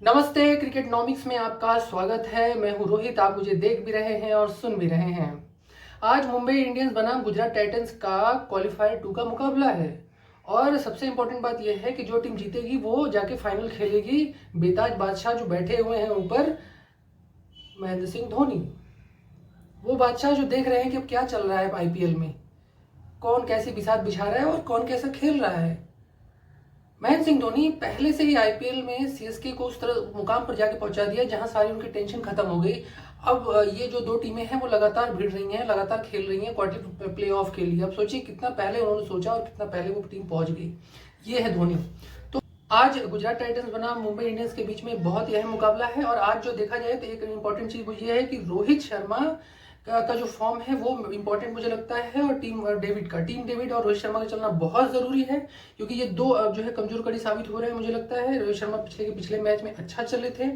नमस्ते, क्रिकेट नॉमिक्स में आपका स्वागत है। मैं हूं रोहित। आप मुझे देख भी रहे हैं और सुन भी रहे हैं। आज मुंबई इंडियंस बनाम गुजरात टाइटंस का क्वालिफायर 2 का मुकाबला है और सबसे इंपॉर्टेंट बात यह है कि जो टीम जीतेगी वो जाके फाइनल खेलेगी। बेताज बादशाह जो बैठे हुए हैं ऊपर, महेंद्र सिंह धोनी, वो बादशाह जो देख रहे हैं कि अब क्या चल रहा है आईपीएल में, कौन कैसी बिसात बिछा रहा है और कौन कैसा खेल रहा है। महेंद्र सिंह धोनी पहले से ही आईपीएल में सीएसके को उस तरह मुकाम पर जाके पहुंचा दिया जहां सारी उनकी टेंशन खत्म हो गई। अब ये जो दो टीमें हैं वो लगातार भिड़ रही हैं, लगातार खेल रही हैं क्वार्टर प्ले ऑफ के लिए। अब सोचिए कितना पहले उन्होंने सोचा और कितना पहले वो टीम पहुंच गई। ये है धोनी। तो आज गुजरात टाइटंस बनाम मुंबई इंडियंस के बीच में बहुत ही अहम मुकाबला है और आज जो देखा जाए तो एक इंपॉर्टेंट चीज वो ये है कि रोहित शर्मा का जो फॉर्म है वो इंपॉर्टेंट मुझे लगता है, और टीम डेविड और रोहित शर्मा का चलना बहुत जरूरी है क्योंकि ये दो जो है कमजोर कड़ी साबित हो रहे हैं। मुझे लगता है रोहित शर्मा पिछले मैच में अच्छा चले थे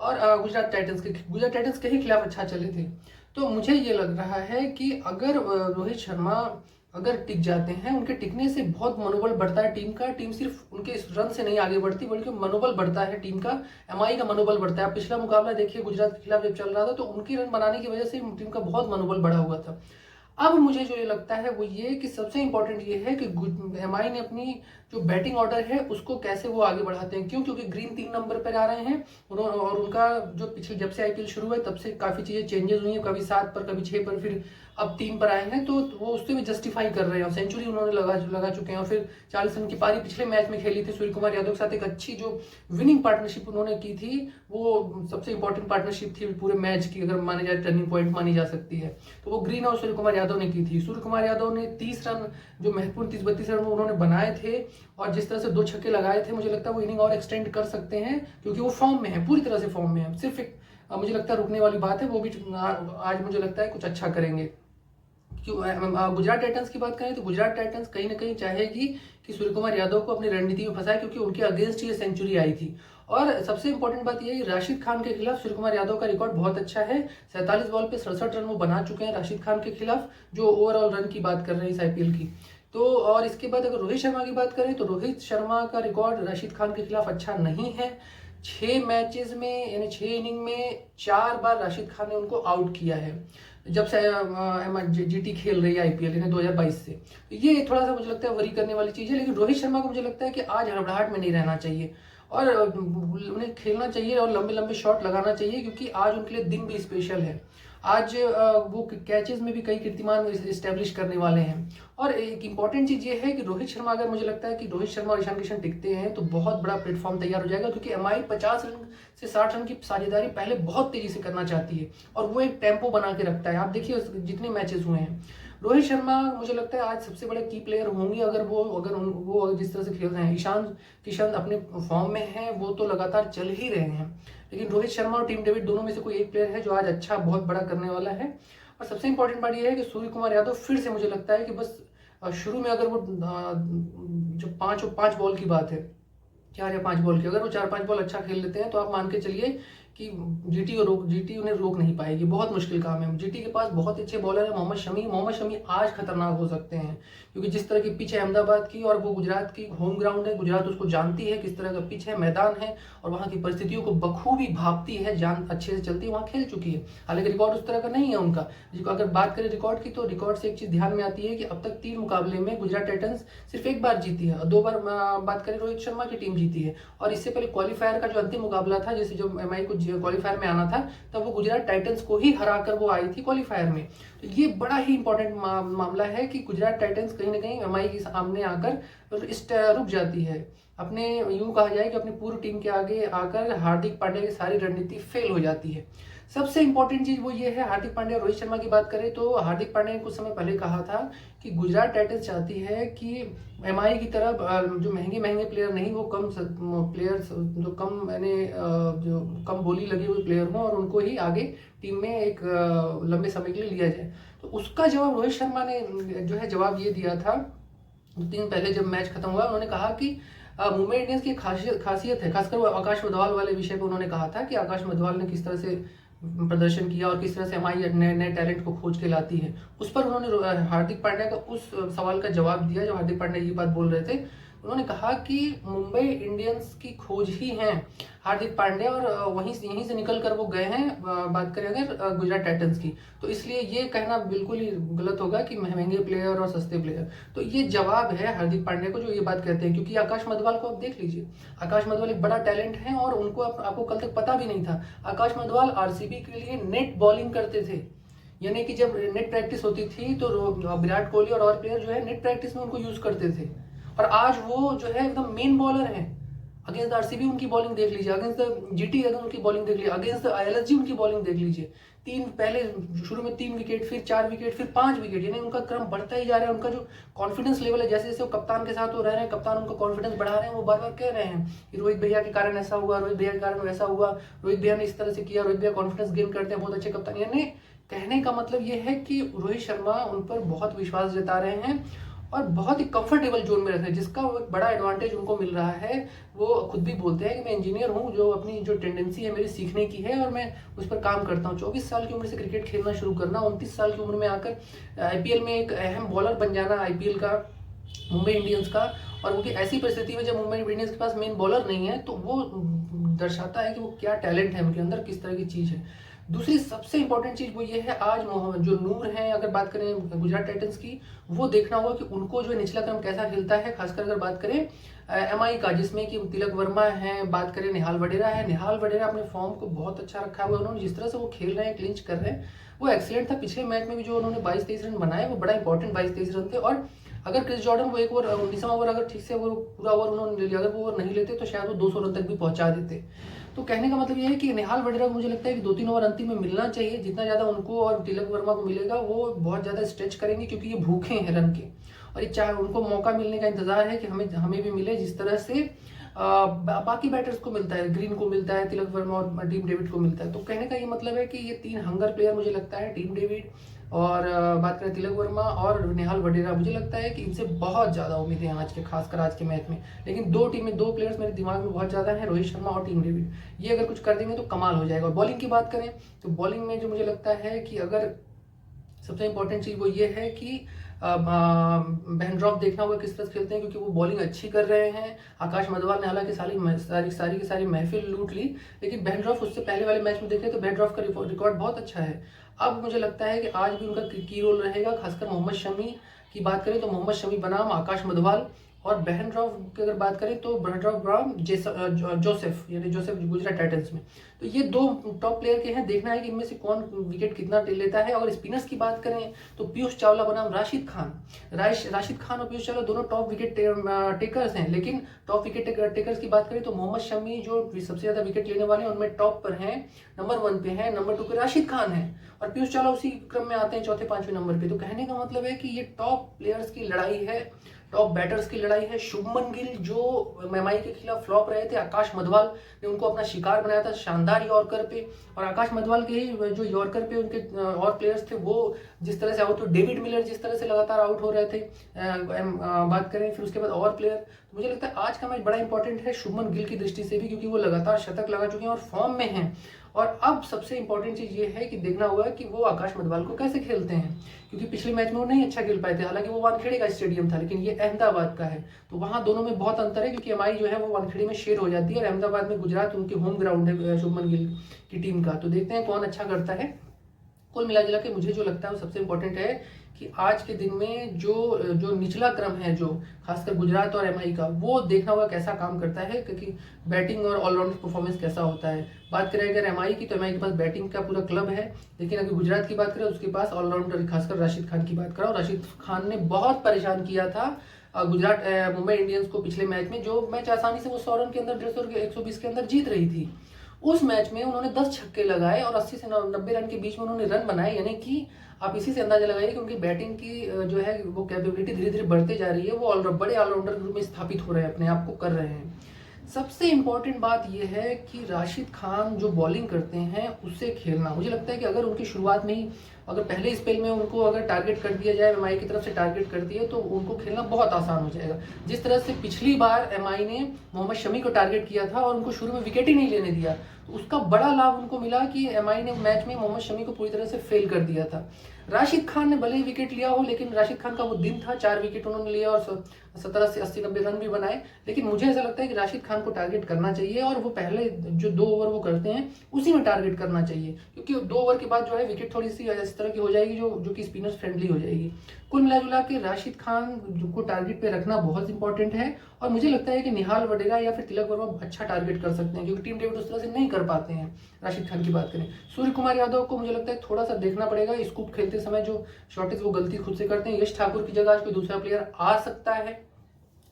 और गुजरात टाइटंस के ही खिलाफ अच्छा चले थे। तो मुझे ये लग रहा है कि अगर रोहित शर्मा अगर टिक जाते हैं, उनके टिकने से बहुत मनोबल बढ़ता है टीम का। टीम सिर्फ उनके इस रन से नहीं आगे बढ़ती बल्कि मनोबल बढ़ता है टीम का, एमआई का मनोबल बढ़ता है। पिछला मुकाबला देखिए गुजरात के खिलाफ जब चल रहा था तो उनके रन बनाने की वजह से टीम का बहुत मनोबल बढ़ा हुआ था। अब मुझे जो ये लगता है वो ये कि सबसे इंपॉर्टेंट ये है कि एमआई ने अपनी जो बैटिंग ऑर्डर है उसको कैसे वो आगे बढ़ाते हैं। क्यों? क्योंकि ग्रीन 3 नंबर पर आ रहे हैं और उनका जो पिछले जब से आईपीएल शुरू है तब से काफी चीजें चेंजेस हुई हैं, कभी 7 पर कभी 6 पर, फिर अब 3 पर आए हैं। तो वो उससे भी जस्टिफाई कर रहे हैं। सेंचुरी उन्होंने लगा चुके हैं और फिर 40 रन की पारी पिछले मैच में खेली थी सूर्य कुमार यादव के साथ। एक अच्छी जो विनिंग पार्टनरशिप उन्होंने की थी, वो सबसे इंपॉर्टेंट पार्टनरशिप थी पूरे मैच की, अगर माने जाए टर्निंग पॉइंट मानी जा सकती है तो वो ग्रीन और सूर्य कुमार यादव ने की थी। सूर्य कुमार यादव ने 30 रन, जो महत्वपूर्ण 30-32 रन उन्होंने बनाए थे और जिस तरह से 2 छक्के लगाए थे, मुझे लगता है वो इनिंग और एक्सटेंड कर सकते हैं क्योंकि वो फॉर्म में है, पूरी तरह से फॉर्म में है। सिर्फ एक मुझे लगता है रुकने वाली बात है, वो भी आज मुझे लगता है कुछ अच्छा करेंगे। गुजरात टाइटंस की बात करें तो गुजरात टाइटंस कहीं ना कहीं चाहेगी कि सूर्य कुमार यादव को अपनी रणनीति में फंसाए क्योंकि उनके अगेंस्ट ये सेंचुरी आई थी। और सबसे इंपॉर्टेंट बात यह है कि राशिद खान के खिलाफ सूर्य कुमार यादव का रिकॉर्ड बहुत अच्छा है। 47 बॉल पे 67 रन वो बना चुके हैं राशिद खान के खिलाफ, जो ओवरऑल रन की बात कर रहे हैं इस आईपीएल की। तो और इसके बाद अगर रोहित शर्मा की बात करें तो रोहित शर्मा का रिकॉर्ड राशिद खान के खिलाफ अच्छा नहीं है। 6 मैचेस में यानी 6 इनिंग में 4 बार राशिद खान ने उनको आउट किया है जब से जीटी खेल रही है आईपीएल, यानी 2022 से। तो ये थोड़ा सा मुझे लगता है वरी करने वाली चीज है। लेकिन रोहित शर्मा को मुझे लगता है कि आज हड़बड़ाहट में नहीं रहना चाहिए और उन्हें खेलना चाहिए और लंबे लंबे शॉट लगाना चाहिए क्योंकि आज उनके लिए दिन भी स्पेशल है। आज वो कैचेस में भी कई कीर्तिमान इस्टेब्लिश करने वाले हैं। और एक इंपॉर्टेंट चीज ये है कि रोहित शर्मा, अगर मुझे लगता है कि रोहित शर्मा और ईशान किशन टिकते हैं तो बहुत बड़ा प्लेटफॉर्म तैयार हो जाएगा क्योंकि एमआई 50 रन से 60 रन की साझेदारी पहले बहुत तेजी से करना चाहती है और वो एक टेम्पो बना के रखता है। आप देखिए जितने मैचेस हुए हैं, रोहित शर्मा मुझे लगता है आज सबसे बड़े की प्लेयर होंगे अगर वो जिस तरह से खेल रहे हैं। ईशान किशन अपने फॉर्म में है, वो तो लगातार चल ही रहे हैं, लेकिन रोहित शर्मा और टीम डेविड दोनों में से कोई एक प्लेयर है जो आज अच्छा बहुत बड़ा करने वाला है। और सबसे इंपॉर्टेंट बात यह है कि सूर्य कुमार यादव फिर से मुझे लगता है कि बस शुरू में अगर वो जो 5 बॉल की बात है, 4 या 5 बॉल की, अगर वो 4-5 बॉल अच्छा खेल लेते हैं तो आप मान के चलिए कि जीटी उन्हें रोक नहीं पाएगी। बहुत मुश्किल काम है। जीटी के पास बहुत अच्छे बॉलर है। मोहम्मद शमी आज खतरनाक हो सकते हैं क्योंकि जिस तरह की पिच है अहमदाबाद की, और वो गुजरात की होम ग्राउंड है, गुजरात उसको जानती है किस तरह का पिच है, मैदान है, और वहाँ की परिस्थितियों को बखूबी भापती है, जान अच्छे से चलती है, वहाँ खेल चुकी है। हालांकि रिकॉर्ड उस तरह का नहीं है उनका। अगर बात करें रिकॉर्ड की तो रिकॉर्ड से एक चीज ध्यान में आती है कि अब तक 3 मुकाबले में गुजरात टाइटंस सिर्फ 1 बार जीती है, 2 बार बात करें रोहित शर्मा की टीम जीती है। और इससे पहले क्वालिफायर का जो अंतिम मुकाबला था, जैसे जो एमआई को क्वालिफायर में आना था, तब वो गुजरात टाइटंस को ही हराकर वो आई थी क्वालिफायर में। तो ये बड़ा ही इंपॉर्टेंट मामला है कि गुजरात टाइटंस कहीं ना कहीं एमआई के सामने आकर रुक जाती है। अपने यूं कहा जाए कि अपनी पूरी टीम के आगे आकर हार्दिक पांड्या की सारी रणनीति फेल हो जाती है। सबसे इंपॉर्टेंट चीज वो ये है, हार्दिक पांड्या और रोहित शर्मा की बात करें तो हार्दिक पांड्या ने कुछ समय पहले कहा था कि गुजरात टाइटंस चाहती है कि एमआई की तरफ जो महंगे महंगे प्लेयर नहीं, वो कम प्लेयर्स जो कम यानी जो कम बोली लगे हुए प्लेयर हों और उनको ही आगे टीम में एक लंबे समय के लिए लिया जाए। तो उसका जवाब रोहित शर्मा ने जो है जवाब ये दिया था 2 दिन पहले जब मैच खत्म हुआ। उन्होंने कहा कि मुंबई इंडियंस की खासियत है, खासकर वो आकाश मधवाल वाले विषय पर उन्होंने कहा था कि आकाश मधवाल ने किस तरह से प्रदर्शन किया और किस तरह से हमारी नए नए टैलेंट को खोज के लाती है। उस पर उन्होंने हार्दिक पांड्या का उस सवाल का जवाब दिया जब हार्दिक पांड्या ये बात बोल रहे थे। उन्होंने कहा कि मुंबई इंडियंस की खोज ही है हार्दिक पांड्या, और यहीं से निकल कर वो गए हैं, बात करें अगर गुजरात टाइटंस की, तो इसलिए ये कहना बिल्कुल ही गलत होगा कि महंगे प्लेयर और सस्ते प्लेयर। तो ये जवाब है हार्दिक पांड्या को जो ये बात कहते हैं, क्योंकि आकाश मधवाल को आप देख लीजिए, आकाश मधवाल एक बड़ा टैलेंट है और उनको आपको कल तक पता भी नहीं था। आकाश मधवाल आरसीबी के लिए नेट बॉलिंग करते थे, यानी कि जब नेट प्रैक्टिस होती थी तो विराट कोहली और प्लेयर जो है नेट प्रैक्टिस में उनको यूज करते थे, और आज वो जो है एकदम मेन बॉलर है। अगेंस्ट आरसीबी उनकी बॉलिंग देख लीजिए, अगेंस्ट जीटी अगर उनकी बॉलिंग देख लीजिए, अगेंस्ट आईएलएसजी उनकी बॉलिंग देख लीजिए। पहले शुरू में 3 विकेट, फिर 4 विकेट, फिर 5 विकेट, यानी उनका क्रम बढ़ता ही जा रहा है। उनका जो कॉन्फिडेंस लेवल है, जैसे जैसे वो कप्तान के साथ वो रह रहे हैं, कप्तान उनका कॉन्फिडेंस बढ़ा रहे हैं, वो बार बार कह रहे हैं कि रोहित भैया के कारण ऐसा हुआ, रोहित भैया के कारण वैसा हुआ, रोहित भैया ने इस तरह से किया, रोहित भैया कॉन्फिडेंस गेन करते हैं, बहुत अच्छे कप्तान। यानी कहने का मतलब ये है कि रोहित शर्मा उन पर बहुत विश्वास जता रहे हैं और बहुत ही कंफर्टेबल जोन में रहते हैं, जिसका वो एक बड़ा एडवांटेज उनको मिल रहा है। वो खुद भी बोलते हैं कि मैं इंजीनियर हूँ, जो अपनी जो टेंडेंसी है मेरी सीखने की है और मैं उस पर काम करता हूँ। 24 साल की उम्र से क्रिकेट खेलना शुरू करना, 29 साल की उम्र में आकर आईपीएल में एक अहम बॉलर बन जाना आईपीएल का, मुंबई इंडियंस का, और उनकी ऐसी परिस्थिति में जब मुंबई इंडियंस के पास मेन बॉलर नहीं है, तो वो दर्शाता है कि वो क्या टैलेंट है उनके अंदर, किस तरह की चीज़ है। दूसरी सबसे इंपॉर्टेंट चीज वो ये है, आज जो नूर है, अगर बात करें गुजरात टाइटंस की, वो देखना होगा कि उनको जो निचला क्रम कैसा खेलता है। खासकर अगर बात करें एमआई का, जिसमें कि तिलक वर्मा है, बात करें निहाल वडेरा है। निहाल वडेरा अपने फॉर्म को बहुत अच्छा रखा हुआ है, उन्होंने जिस तरह से वो खेल रहे हैं, क्लिंच कर रहे हैं, वो एक्सीलेंट था। पिछले मैच में भी जो उन्होंने 22-23 रन बनाए, वो बड़ा इंपॉर्टेंट 22-23 रन थे। और अगर क्रिस जॉर्डन वो एक ओवर 19वां ओवर अगर ठीक से वो पूरा ओवर उन्होंने ले लिया, अगर वो ओवर नहीं लेते तो शायद वो 200 रन तक भी पहुंचा देते। तो कहने का मतलब ये है कि निहाल वडेरा को मुझे लगता है कि 2-3 ओवर अंतिम में मिलना चाहिए। जितना ज़्यादा उनको और तिलक वर्मा को मिलेगा, वो बहुत ज़्यादा स्ट्रेच करेंगे, क्योंकि ये भूखे हैं रन के, और ये चाहे उनको मौका मिलने का इंतजार है कि हमें भी मिले, जिस तरह से बाकी बैटर्स को मिलता है, ग्रीन को मिलता है, तिलक वर्मा और टीम डेविड को मिलता है। तो कहने का ये मतलब है कि ये 3 हंगर प्लेयर मुझे लगता है, टीम डेविड और बात करें तिलक वर्मा और निहाल वडेरा, मुझे लगता है कि इनसे बहुत ज़्यादा उम्मीदें हैं आज के, खासकर आज के मैच में। लेकिन 2 प्लेयर्स मेरे दिमाग में बहुत ज़्यादा हैं, रोहित शर्मा और टीम डेविड। ये अगर कुछ कर देंगे तो कमाल हो जाएगा। और बॉलिंग की बात करें तो बॉलिंग में जो मुझे लगता है कि अगर सबसे इंपॉर्टेंट चीज़ वो ये है कि बेहनड्रॉफ देखना होगा किस तरह से खेलते हैं, क्योंकि वो बॉलिंग अच्छी कर रहे हैं। आकाश मधवाल ने हालांकि सारी की सारी महफिल लूट ली, लेकिन बेहनड्रॉफ उससे पहले वाले मैच में देखें तो बेहनड्रॉफ का रिकॉर्ड बहुत अच्छा है। अब मुझे लगता है कि आज भी उनका की रोल रहेगा, खासकर मोहम्मद शमी की बात करें तो मोहम्मद शमी बनाम आकाश मधवाल, और बेहनड्रॉफ की अगर बात करें तो बेहनड्रॉफ बनाम जोसेफ, यानी जोसेफ गुजरात टाइटंस में। तो ये 2 टॉप प्लेयर के हैं, देखना है कि इनमें से कौन विकेट कितना लेता है। और स्पिनर्स की बात करें तो पीयूष चावला बनाम राशिद खान। राशिद खान और पीयूष चावला दोनों टॉप विकेट टेकर्स हैं, लेकिन टॉप विकेट टेकर्स की बात करें तो मोहम्मद शमी जो सबसे ज्यादा विकेट लेने वाले हैं उनमें टॉप पर हैं, नंबर 1 पे है, नंबर 2 पे राशिद खान है, और पीयूष चावला उसी क्रम में आते हैं 4-5वें नंबर पे। तो कहने का मतलब है कि ये टॉप प्लेयर्स की लड़ाई है, टॉप बैटर्स की लड़ाई है। शुभमन गिल जो एमआई के खिलाफ फ्लॉप रहे थे, आकाश मधवाल ने उनको अपना शिकार बनाया था शानदार यॉर्कर पे, और आकाश मधवाल के ही जो यॉर्कर पे उनके और प्लेयर्स थे वो जिस तरह से आउट हुए, डेविड मिलर जिस तरह से लगातार आउट हो रहे थे, बात करें फिर उसके बाद और प्लेयर, तो मुझे लगता है आज का मैच बड़ा इंपॉर्टेंट है शुभमन गिल की दृष्टि से भी, क्योंकि वो लगातार शतक लगा चुके हैं और फॉर्म में हैं। और अब सबसे इंपॉर्टेंट चीज ये है कि देखना होगा कि वो आकाश मधवाल को कैसे खेलते हैं, क्योंकि पिछले मैच में वो नहीं अच्छा खेल पाए थे। हालांकि वो वानखेड़े का स्टेडियम था, लेकिन ये अहमदाबाद का है, तो वहां दोनों में बहुत अंतर है, क्योंकि एमआई जो है वो वानखेड़े में शेयर हो जाती है और अहमदाबाद में गुजरात उनके होम ग्राउंड है शुभमन गिल की टीम का। तो देखते हैं कौन अच्छा करता है। कुल मिला जुला के मुझे जो लगता है वो सबसे इंपॉर्टेंट है कि आज के दिन में जो निचला क्रम है, जो खासकर गुजरात और एमआई का, वो देखना होगा कैसा काम करता है, क्योंकि बैटिंग और ऑलराउंडर परफॉर्मेंस कैसा होता है। बात करें अगर एमआई की, तो एमआई के पास बैटिंग का पूरा क्लब है, लेकिन अगर गुजरात की बात करें उसके पास ऑलराउंडर, खासकर राशिद खान की बात करें, और राशिद खान ने बहुत परेशान किया था गुजरात मुंबई इंडियंस को पिछले मैच में, जो मैच आसानी से वो 100 रन के अंदर, 150 के 120 के अंदर जीत रही थी। उस मैच में उन्होंने 10 छक्के लगाए और 80 से 90 रन के बीच में उन्होंने रन बनाए, यानी कि आप इसी से अंदाजा लगाइए कि उनकी बैटिंग की जो है वो कैपेबिलिटी धीरे धीरे बढ़ते जा रही है, वो बड़े ऑलराउंडर के रूप में स्थापित हो रहे हैं, अपने आप को कर रहे हैं। सबसे इंपॉर्टेंट बात यह है कि राशिद खान जो बॉलिंग करते हैं उससे खेलना, मुझे लगता है कि अगर उनकी शुरुआत में ही अगर पहले स्पेल में उनको अगर टारगेट कर दिया जाए, एमआई की तरफ से टारगेट कर दिया, तो उनको खेलना बहुत आसान हो जाएगा। जिस तरह से पिछली बार एमआई ने मोहम्मद शमी को टारगेट किया था और उनको शुरू में विकेट ही नहीं लेने दिया, तो उसका बड़ा लाभ उनको मिला कि एमआई ने मैच में मोहम्मद शमी को पूरी तरह से फेल कर दिया था। राशिद खान ने भले ही विकेट लिया हो, लेकिन राशिद खान का वो दिन था, 4 विकेट उन्होंने लिए और 70 से 80-90 रन भी बनाए। लेकिन मुझे ऐसा लगता है कि राशिद खान को टारगेट करना चाहिए और वो पहले जो 2 ओवर वो करते हैं उसी में टारगेट करना चाहिए, क्योंकि 2 ओवर के बाद जो है विकेट थोड़ी सी इस तरह की हो जाएगी जो कि स्पिनर्स फ्रेंडली हो जाएगी। कुल मिला के राशिद खान को टारगेट पे रखना बहुत इंपॉर्टेंट है और मुझे लगता है कि निहाल वडेगा या फिर तिलक वर्मा अच्छा टारगेट कर सकते हैं, क्योंकि टीम डेविड उस तरह से नहीं कर पाते हैं। राशिद खान की बात करें, सूर्य कुमार यादव को मुझे लगता है थोड़ा सा देखना पड़ेगा, स्कूप खेलते समय जो शॉटेज वो गलती खुद से करते हैं। यश ठाकुर की जगह आज कोई दूसरा प्लेयर आ सकता है,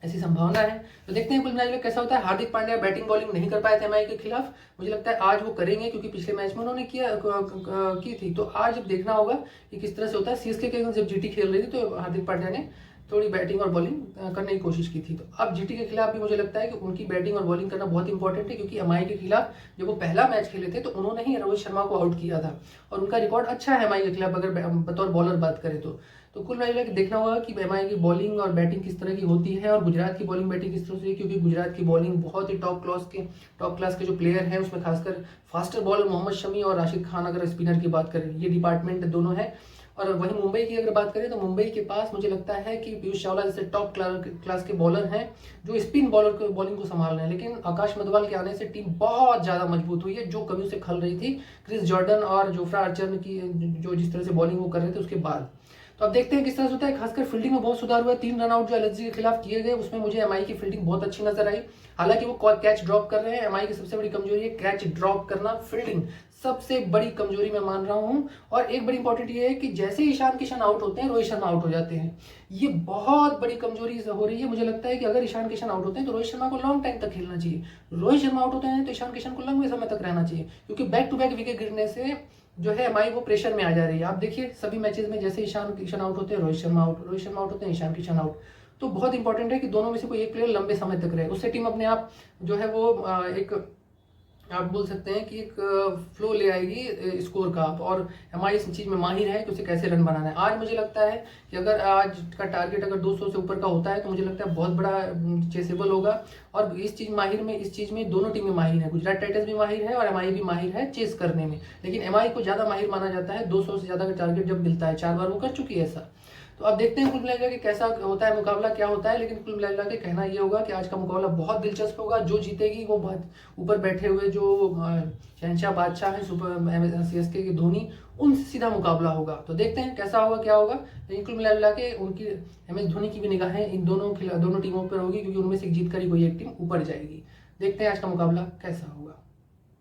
ऐसी संभावना है। तो देखते हैं कुल मिलाकर कैसा होता है। हार्दिक पांड्या बैटिंग बॉलिंग नहीं कर पाए थे एमआई के खिलाफ, मुझे लगता है आज वो करेंगे, क्योंकि पिछले मैच में उन्होंने की थी। तो आज अब देखना होगा कि किस तरह से होता है। सीएसके के जब जीटी खेल रही थी तो हार्दिक पांड्या ने थोड़ी बैटिंग और बॉलिंग करने की कोशिश की थी। तो अब जीटी के खिलाफ भी मुझे लगता है कि उनकी बैटिंग और बॉलिंग करना बहुत इंपॉर्टेंट है, क्योंकि एमआई के खिलाफ जब वो पहला मैच खेले थे तो उन्होंने ही रोहित शर्मा को आउट किया था और उनका रिकॉर्ड अच्छा है एमआई के खिलाफ अगर बतौर बॉलर बात करें तो कुल मिला के देखना होगा कि एमआई की बॉलिंग और बैटिंग किस तरह की होती है और गुजरात की बॉलिंग बैटिंग किस तरह से है, क्योंकि गुजरात की बॉलिंग बहुत ही टॉप क्लास के जो प्लेयर हैं, उसमें खासकर फास्टर बॉलर मोहम्मद शमी और राशिद खान, अगर स्पिनर की बात करें, ये डिपार्टमेंट दोनों है। और वहीं मुंबई की अगर बात करें तो मुंबई के पास मुझे लगता है कि पीयूष चावला जैसे टॉप क्लास के बॉलर हैं जो स्पिन बॉलिंग को संभाल रहे हैं। लेकिन आकाश मधवाल के आने से टीम बहुत ज़्यादा मजबूत हुई है, जो कमियों से खल रही थी क्रिस जॉर्डन और जोफ्रा आर्चर की जो जिस तरह से बॉलिंग वो कर रहे थे उसके बाद। तो अब देखते हैं किस तरह से होता है। खासकर फील्डिंग में बहुत सुधार हुआ है। 3 रन आउट जो एलएसजी के खिलाफ किए गए उसमें मुझे एमआई की फील्डिंग बहुत अच्छी नजर आई। हालांकि वो कैच ड्रॉप कर रहे हैं, एमआई की सबसे बड़ी कमजोरी है कैच ड्रॉप करना, फील्डिंग सबसे बड़ी कमजोरी मैं मान रहा हूं। और एक बड़ी इंपॉर्टेंट ये है कि जैसे ईशान किशन आउट होते हैं रोहित शर्मा आउट हो जाते हैं, ये बहुत बड़ी कमजोरी हो रही है। मुझे लगता है कि अगर ईशान किशन आउट होते हैं तो रोहित शर्मा को लॉन्ग टाइम तक खेलना चाहिए, रोहित शर्मा आउट होते हैं तो ईशान किशन को लंबे समय तक रहना चाहिए, क्योंकि बैक टू बैक विकेट गिरने से जो है एमआई वो प्रेशर में आ जा रही है। आप देखिए सभी मैचेस में जैसे ईशान किशन आउट होते हैं रोहित शर्मा आउट होते हैं ईशान किशन आउट। तो बहुत इंपॉर्टेंट है कि दोनों में से कोई एक प्लेयर लंबे समय तक रहे, उससे टीम अपने आप जो है वो एक आप बोल सकते हैं कि एक फ्लो ले आएगी स्कोर का। और एमआई इस चीज़ में माहिर है कि उसे कैसे रन बनाना है। आज मुझे लगता है कि अगर आज का टारगेट अगर 200 से ऊपर का होता है तो मुझे लगता है बहुत बड़ा चेसेबल होगा। और इस चीज़ में दोनों टीमें माहिर हैं, गुजरात टाइटंस भी माहिर है और एमआई भी माहिर है चेस करने में। लेकिन एमआई को ज़्यादा माहिर माना जाता है 200 से ज़्यादा का टारगेट जब मिलता है, 4 बार वो कर चुकी है ऐसा। तो अब देखते हैं कुल मिला के कैसा होता है मुकाबला, क्या होता है। लेकिन कुल मिला के कहना ये होगा कि आज का मुकाबला बहुत दिलचस्प होगा। जो जीतेगी वो बहुत ऊपर बैठे हुए जो शहनशाह बादशाह है सुपर सीएसके के धोनी, उनसे सीधा मुकाबला होगा। तो देखते हैं कैसा होगा क्या होगा। लेकिन कुल मिला के उनकी एमएस धोनी की भी निगाहें इन दोनों टीमों पर होगी, क्योंकि उनमें से जीत कर ही कोई एक टीम ऊपर जाएगी। देखते हैं आज का मुकाबला कैसा होगा।